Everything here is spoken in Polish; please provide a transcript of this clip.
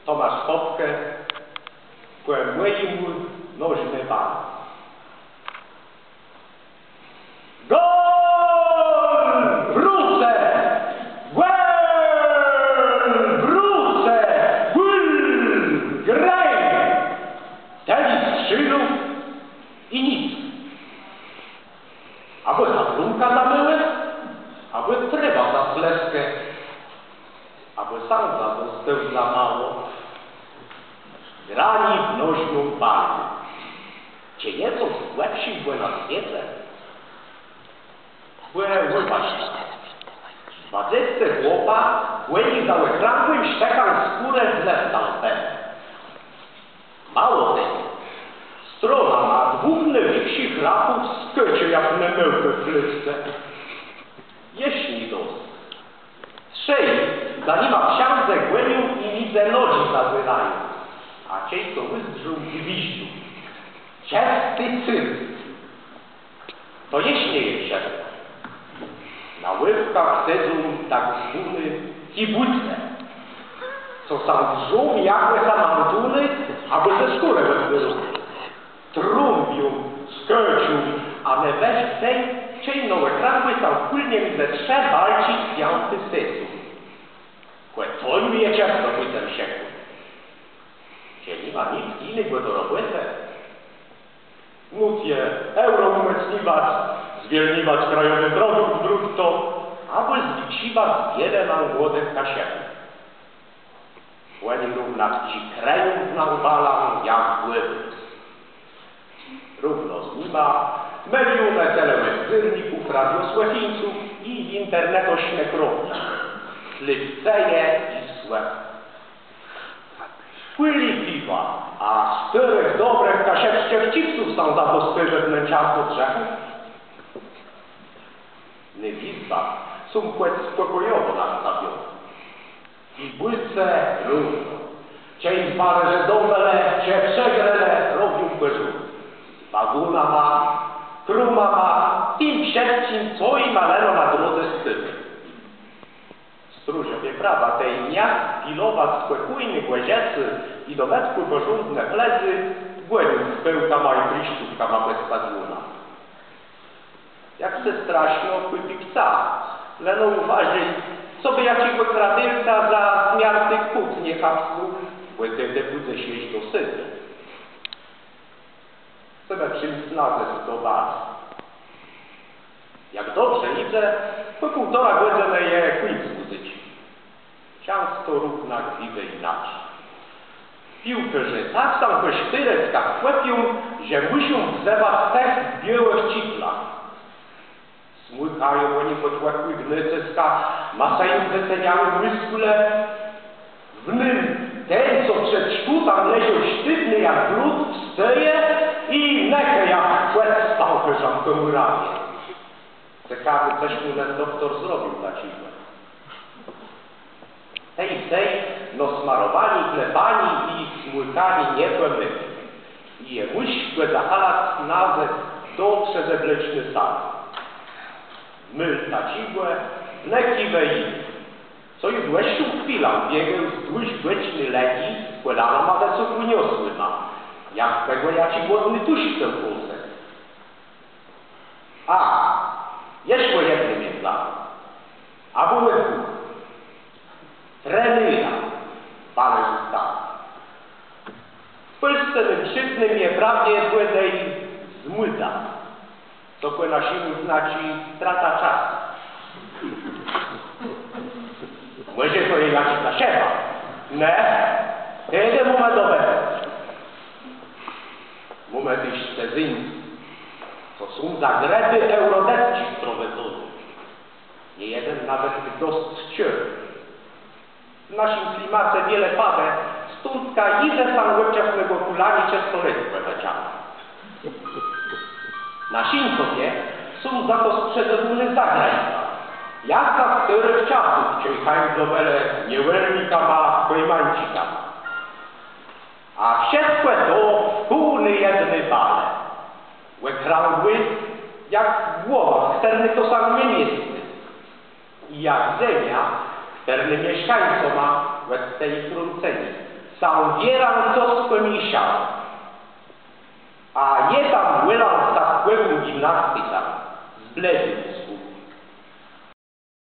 Tomasz Popkę, kłębłej mu nożny pan. Gol! Wrócę! Gol! Wrócę! Gol! Graj! Ten strzynął i nic. Aby zatrunka zamyły, aby trzeba za sleskę, aby sam zadostał za mało. Grani w nożną barwę. Cie nieco złepsi były na świece. Były właśnie. Dwadzieścia chłopa, byli za łekrangłym szczekał skórę z leftalpem. Mało tego. Strona ma dwóch największych rapów w skycie jak nemełkę w lysce. Jeśli dos. Trzej, zanim ma ksiądze głębią i widzę nogi zawyrają. A ciej to wyzdrzył gwiździu. Ciasty cyrk. To jeśnie jeszcze. Na ływkach siedzą tak zduny kibuce, co sam drzą jakłe samantuny, aby ze skórę wybyły. Trumbią, skręcią, a my weź tej, czej nowe krakły tam płynnie mi ze trzech walci piąty sytu. Kłe co mi je ciasto bytem siekły. Cie nie ma nic innego do roboty. Móc je euro umocniwać, zwierniwać krajowy produkt brutto, albo zwiksiwać wiele na młodych kasietach. Łeni równa ci krajów nawala jak pływy. Równo z nima miliony telewizorników, radiosłechińców i internetośne krowni. Ślewiceje i słep. Płyli piwa, a czterech dobrych kasiecznych chipsów są za postyrze wnęciarstwo drzewu. Niewizba są płeć spokojowo nastawione. I błyce równo. Cień parę, że domele, cię przegrele, robią beżu. Waguna ma, kruma ma, tym przedcim, co i maleno na drodze stywy. Stróżowie prawa tej miast pilować spokojny głeziecy i do wetku porządne plezy, głębią z pyłkama i pryszczówkama bez stadiona. Jak se straszno chłypi psa, leno uważaj, co by jakiego kradylca za zmiar tych płuc nie hapsnął, bo kiedy budzę się iść do syty. Chcemy czym snazę zdobyć. Jak dobrze idę, po 1,5 godziny je kłip zbudzić. Często równa widzę inaczej. Piłkarze tak sam po sztyreckach chlepią, że muszą wzewać też w białych ciplach. Smykają oni pod łapy gnyceska, masają wyceniały muskule. W nim ten, co przed sztutam leżał sztywny jak brud, wstaje i nechę jak płet spał korzonką ramię. Ciekawy, coś mu ten doktor zrobił dla ciebie. Tej, no smarowani, klepani i smykani nie myli. I je muśćby zahalać nazę do przezebleczny sam. Myl na cigłę, nekiwe i co już łeściu chwilę biegł wzdłuż błeczny legi, kolana ma wesoł uniosły ma. Jak tego ja ci głodny tusi ten włosek. A, jeszcze jednym międla. A były dwóch. Trenera, pane Gustaw. W Polsce mężczyznym je prawie błędej zmyta, co po naszemu znaczy strata czasu. Może to je jakaś zasiewa? Ne, wtedy moment obecny. Moment iść cezyński, co są zagreby eurodecki sprowadzone. Nie jeden nawet dostrzczył. W naszym klimacie wiele pada, stądka i ze sam łebciasnego kulani częstoletnie leciane. Na Sinkowie są za to sprzedane zagrańca. Jak za których czasów, czyli handlowele niełernikama, pojmańcikama. A wszystko to pełny jedny bale. Łekrangły, jak głowa, sterny to sam niemiecki. I jak ziemia, sterny mieszkańcom ma w tej trąceni, sam wieram, co spomniał. A je tam wylam za wpływem gimnastyka, zbledził.